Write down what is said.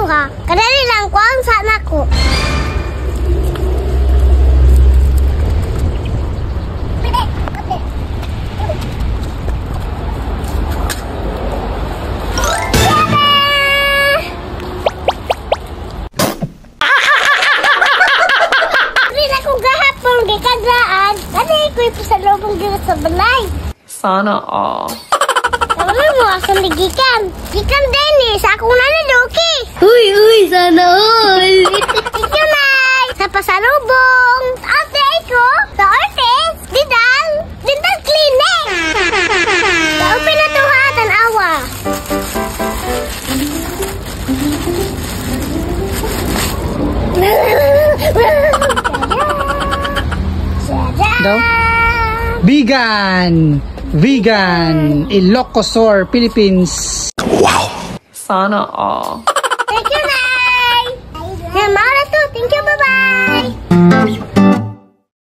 ha. Kadali lang ko ang sana ko. Gikadlaan, kasi ko'y pasalubong dito sa balay. Sana all. Tama mo, akong ligikan. Gikan, Dennis, akong nanaduki. Uy, sana all. Ikaw, Nay, sa pasalubong. Ate ko, sa Ortiz, Dental Clinic. Kaupin na to ha, tanawa. Daw? Vegan, Ilocosur, Philippines. Sana all. Thank you, Nay. Malas